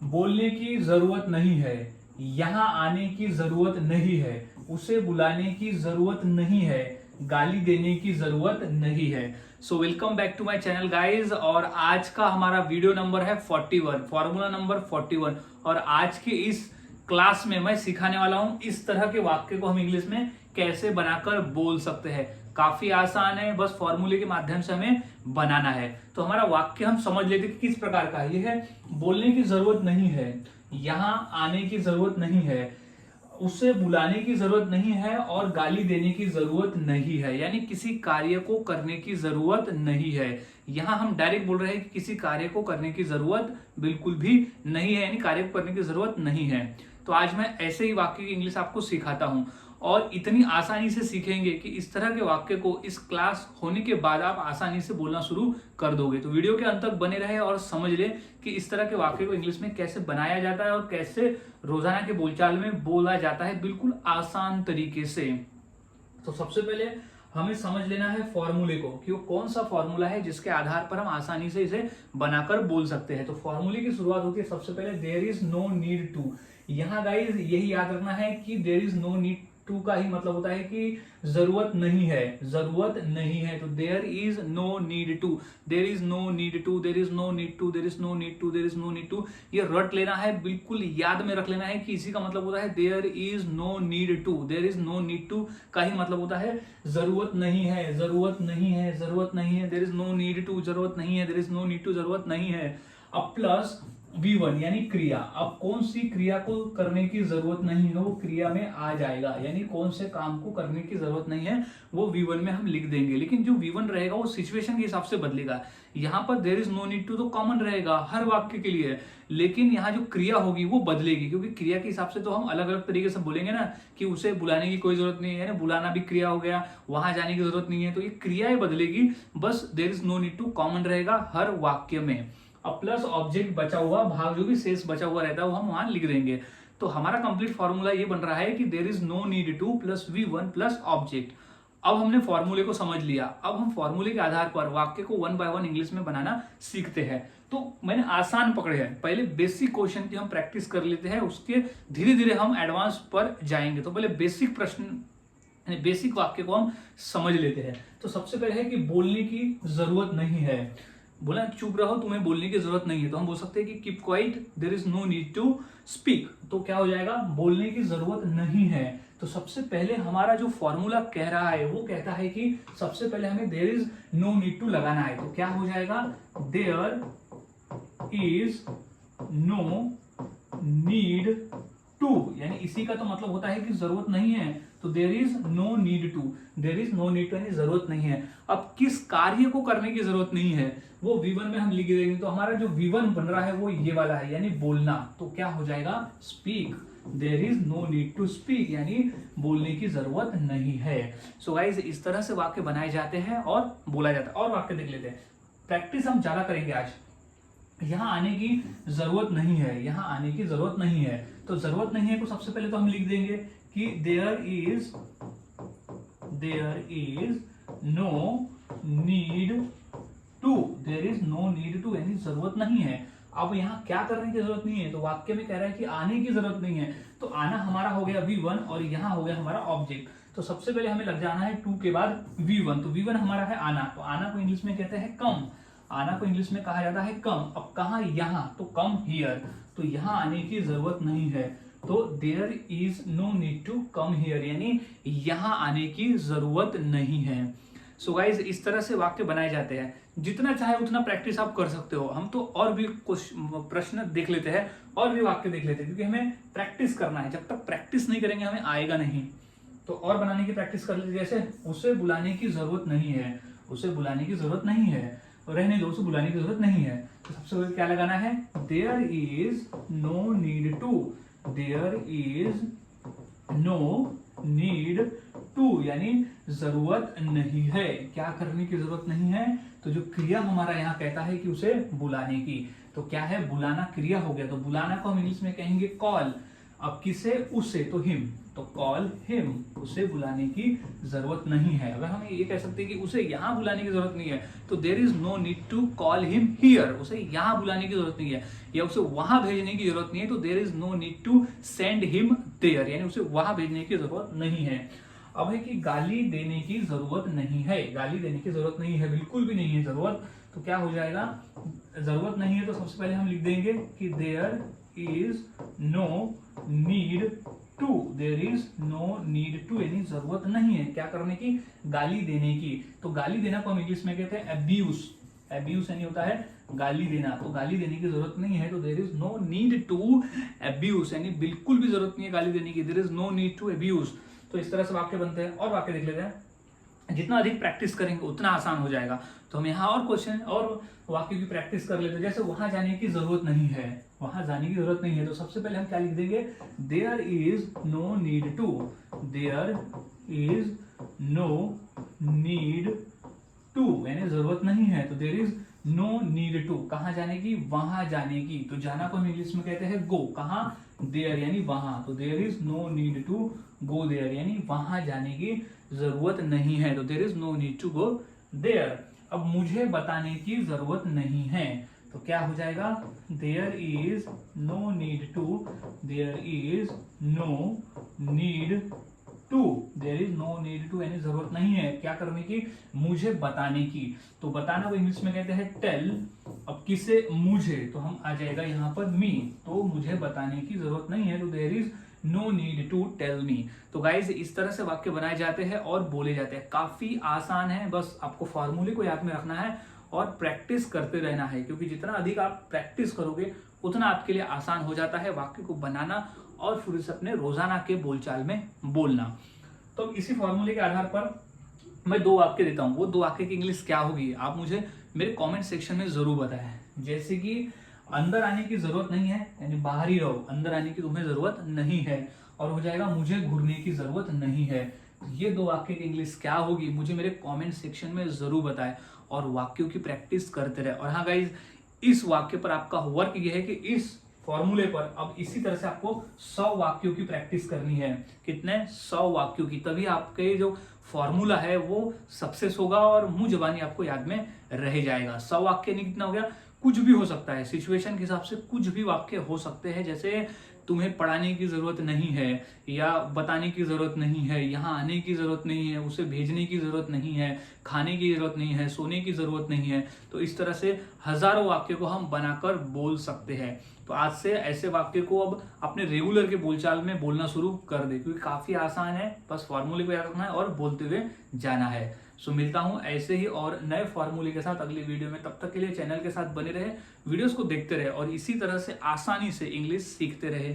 बोलने की जरूरत नहीं है, यहाँ आने की जरूरत नहीं है, उसे बुलाने की जरूरत नहीं है, गाली देने की जरूरत नहीं है। So welcome back to my channel guys. और आज का हमारा वीडियो नंबर है 41, फॉर्मूला नंबर 41। और आज के इस क्लास में मैं सिखाने वाला हूं इस तरह के वाक्य को हम इंग्लिश में कैसे बनाकर बोल सकते हैं। काफी आसान है, बस फॉर्मूले के माध्यम से हमें बनाना है। तो हमारा वाक्य हम समझ लेते कि किस प्रकार का है। ये है, बोलने की जरूरत नहीं है, यहां आने की जरूरत नहीं है, उसे बुलाने की जरूरत नहीं है और गाली देने की जरूरत नहीं है। यानी किसी कार्य को करने की जरूरत नहीं है। यहां हम डायरेक्ट बोल रहे हैं कि किसी कार्य को करने की जरूरत बिल्कुल भी नहीं है, यानी कार्य को करने की जरूरत नहीं है। तो आज मैं ऐसे ही वाक्य की इंग्लिश आपको सिखाता हूं और इतनी आसानी से सीखेंगे कि इस तरह के वाक्य को इस क्लास होने के बाद आप आसानी से बोलना शुरू कर दोगे। तो वीडियो के अंत तक बने रहे और समझ ले कि इस तरह के वाक्य को इंग्लिश में कैसे बनाया जाता है और कैसे रोजाना के बोलचाल में बोला जाता है बिल्कुल आसान तरीके से। तो सबसे पहले हमें समझ लेना है फॉर्मूले को कि वो कौन सा फॉर्मूला है जिसके आधार पर हम आसानी से इसे बनाकर बोल सकते हैं। तो फॉर्मूले की शुरुआत होती है सबसे पहले there is no need to. यहाँ गाइस यही याद रखना है कि there is no need to का ही मतलब होता है कि जरूरत नहीं है, जरूरत नहीं है। तो there is no need to, there is no need to, there is no need to, there is no need to, there is no need to, ये रट लेना है, बिल्कुल याद में रख लेना है कि इसी का मतलब होता है there is no need to. There is no need to का ही मतलब होता है जरूरत नहीं है, जरूरत नहीं है, जरूरत नहीं है। There is no need to, जरूरत नहीं है, there is no need to, जरूरत नहीं है। अब प्लस V1 यानी क्रिया। अब कौन सी क्रिया को करने की जरूरत नहीं है वो क्रिया में आ जाएगा, यानी कौन से काम को करने की जरूरत नहीं है वो V1 में हम लिख देंगे। लेकिन जो V1 रहेगा वो सिचुएशन के हिसाब से बदलेगा। यहाँ पर there is no need to तो कॉमन रहेगा हर वाक्य के लिए, लेकिन यहाँ जो क्रिया होगी वो बदलेगी, क्योंकि क्रिया के हिसाब से तो हम अलग अलग तरीके से बोलेंगे ना कि उसे बुलाने की कोई जरूरत नहीं है, यानी बुलाना भी क्रिया हो गया, वहां जाने की जरूरत नहीं है। तो ये क्रियाएं बदलेगी, बस there is no need to common रहेगा हर वाक्य में। अब प्लस ऑब्जेक्ट बचा हुआ भाग, जो भी शेष बचा हुआ रहता है वो हम वहां लिख देंगे। तो हमारा कंप्लीट फॉर्मूला ये बन रहा है कि there is no need to plus V1 plus object. अब हमने फॉर्मूले को समझ लिया, अब हम फॉर्मूले के आधार पर वाक्य को 1 बाय 1 इंग्लिश में बनाना सीखते हैं। तो मैंने आसान पकड़े हैं, पहले बेसिक क्वेश्चन की हम प्रैक्टिस कर लेते हैं, उसके धीरे धीरे हम एडवांस पर जाएंगे। तो पहले बेसिक प्रश्न, बेसिक वाक्य को हम समझ लेते हैं। तो सबसे पहले है कि बोलने की जरूरत नहीं है। बोला चुप रहो, तुम्हें बोलने की जरूरत नहीं है, तो हम बोल सकते हैं कि keep quiet, there is no need to speak. तो क्या हो जाएगा, बोलने की जरूरत नहीं है। तो सबसे पहले हमारा जो फॉर्मूला कह रहा है वो कहता है कि सबसे पहले हमें there is no need to लगाना है। तो क्या हो जाएगा, there is no need to, यानी इसी का तो मतलब होता है कि जरूरत नहीं है। तो there is no need to, there is no need to यानी जरूरत नहीं है। अब किस कार्य को करने की जरूरत नहीं है वो V1 में हम लिख देंगे। तो हमारा जो V1 बन रहा है वो ये वाला है, यानी बोलना। तो क्या हो जाएगा, speak, there is no need to speak, यानी बोलने की जरूरत नहीं है। सो गाइस इस तरह से वाक्य बनाए जाते हैं और बोला जाता है। और वाक्य देख लेते हैं, प्रैक्टिस हम ज्यादा करेंगे आज। यहां आने की जरूरत नहीं है, यहां आने की जरूरत नहीं है। तो जरूरत नहीं है को सबसे पहले तो हम लिख देंगे कि there is no need to, there is no need to यानी जरूरत नहीं है। अब यहाँ क्या करने की जरूरत नहीं है, तो वाक्य में कह रहा है कि आने की जरूरत नहीं है। तो आना हमारा हो गया V1 और यहाँ हो गया हमारा ऑब्जेक्ट। तो सबसे पहले हमें लग जाना है टू के बाद V1। तो V1 हमारा है आना, तो आना को इंग्लिश में कहते हैं कम, आना को इंग्लिश में कहा जाता है कम। अब कहा, यहाँ, तो कम हियर, तो यहाँ आने की जरूरत नहीं है। तो there is no need to come here, यानी यहाँ आने की जरूरत नहीं है। सो गाइज इस तरह से वाक्य बनाए जाते हैं। जितना चाहे उतना प्रैक्टिस आप कर सकते हो। हम तो और भी कुछ प्रश्न देख लेते हैं और भी वाक्य देख लेते हैं, क्योंकि हमें प्रैक्टिस करना है। जब तक प्रैक्टिस नहीं करेंगे हमें आएगा नहीं। तो और बनाने की प्रैक्टिस कर लेते, जैसे उसे बुलाने की जरूरत नहीं है, उसे बुलाने की जरूरत नहीं है, रहने दो, उसे बुलाने की जरूरत नहीं है। तो सबसे पहले क्या लगाना है, there is no need to, there is no need to यानी जरूरत नहीं है। क्या करने की जरूरत नहीं है, तो जो क्रिया हमारा यहाँ कहता है कि उसे बुलाने की, तो क्या है, बुलाना क्रिया हो गया। तो बुलाना को हम इंग्लिश में कहेंगे कॉल। अब किसे, उसे, तो हिम, तो कॉल हिम, उसे बुलाने की जरूरत नहीं है। अगर हम ये कह सकते हैं कि उसे यहाँ बुलाने की जरूरत नहीं है, तो there is no need to call him here, उसे यहाँ बुलाने की जरूरत नहीं है या उसे वहां भेजने की जरूरत नहीं है, तो there is no need to send him there, यानी उसे वहां भेजने की जरूरत नहीं है। अब है कि गाली देने की जरूरत नहीं है, गाली देने की जरूरत नहीं है, बिल्कुल भी नहीं है जरूरत, तो क्या हो जाएगा, जरूरत नहीं है तो सबसे पहले हम लिख देंगे कि there is no need to, there is no need to, यानी जरूरत नहीं है क्या करने की, गाली देने की। तो गाली देना को हम इंग्लिश में कहते हैं अब्यूज, अब्यूज यानी होता है गाली देना, तो गाली देने की जरूरत नहीं है, तो there is no need to abuse, यानी बिल्कुल भी जरूरत नहीं है गाली देने की, there is no need to abuse. तो इस तरह से वाक्य बनते हैं। और वाक्य देख लेते हैं, जितना अधिक प्रैक्टिस करेंगे उतना आसान हो जाएगा। तो हम यहाँ और क्वेश्चन और वाक्य की प्रैक्टिस कर लेते हैं। जैसे वहां जाने की जरूरत नहीं है, वहां जाने की जरूरत नहीं है, तो सबसे पहले हम क्या लिख देंगे, there is no need to, there is no need to, यानी जरूरत नहीं है, तो there is no need to, कहां जाने की, वहां जाने की। तो जाना को हम इंग्लिश में कहते हैं गो, कहां, देयर यानी वहां, तो there is no need to go there, यानी वहां जाने की जरूरत नहीं है, तो there is no need to go there. अब मुझे बताने की जरूरत नहीं है, तो क्या हो जाएगा, there is no need to, there is no need to, there is no need to, यानी जरूरत नहीं है क्या करने की, मुझे बताने की। तो बताना वो इंग्लिश में कहते हैं टेल। अब किसे, मुझे, तो हम आ जाएगा यहाँ पर मी, तो मुझे बताने की जरूरत नहीं है, तो there is no need to tell me. तो गाइज इस तरह से वाक्य बनाए जाते हैं और बोले जाते हैं, काफी आसान है, बस आपको फॉर्मूले को याद में रखना है और प्रैक्टिस करते रहना है, क्योंकि जितना अधिक आप प्रैक्टिस करोगे उतना आपके लिए आसान हो जाता है वाक्य को बनाना और फिर उसे अपने रोजाना के बोलचाल में बोलना। तो इसी फॉर्मूले के आधार पर मैं 2 वाक्य देता हूं, वो 2 वाक्य की इंग्लिश क्या होगी आप मुझे मेरे कमेंट सेक्शन में जरूर बताएं। जैसे कि अंदर आने की जरूरत नहीं है, यानी बाहर ही रहो, अंदर आने की तुम्हें जरूरत नहीं है, और हो जाएगा मुझे घूरने की जरूरत नहीं है। ये 2 वाक्य की इंग्लिश क्या होगी मुझे मेरे कमेंट सेक्शन में जरूर बताएं और वाक्यों की प्रैक्टिस करते रहे। और हाँ गाइज, इस वाक्य पर आपका वर्क ये है कि इस फॉर्मूले पर अब इसी तरह से आपको 100 वाक्यों की प्रैक्टिस करनी है। कितने, 100 वाक्यों की, तभी आपके जो फॉर्मूला है वो सक्सेस होगा और मुंह जबानी आपको याद में रह जाएगा। 100 वाक्य नहीं, कितना हो गया, कुछ भी हो सकता है, सिचुएशन के हिसाब से कुछ भी वाक्य हो सकते हैं। जैसे तुम्हें पढ़ाने की जरूरत नहीं है, या बताने की जरूरत नहीं है, यहाँ आने की जरूरत नहीं है, उसे भेजने की जरूरत नहीं है, खाने की जरूरत नहीं है, सोने की जरूरत नहीं है। तो इस तरह से हजारों वाक्य को हम बनाकर बोल सकते हैं। तो आज से ऐसे वाक्य को अब अपने रेगुलर के बोलचाल में बोलना शुरू कर दे, क्योंकि काफी आसान है, बस फॉर्मूले को याद रखना है और बोलते हुए जाना है। सो मिलता हूं ऐसे ही और नए फॉर्मूले के साथ अगली वीडियो में। तब तक के लिए चैनल के साथ बने रहे, वीडियोस को देखते रहे और इसी तरह से आसानी से इंग्लिश सीखते रहे।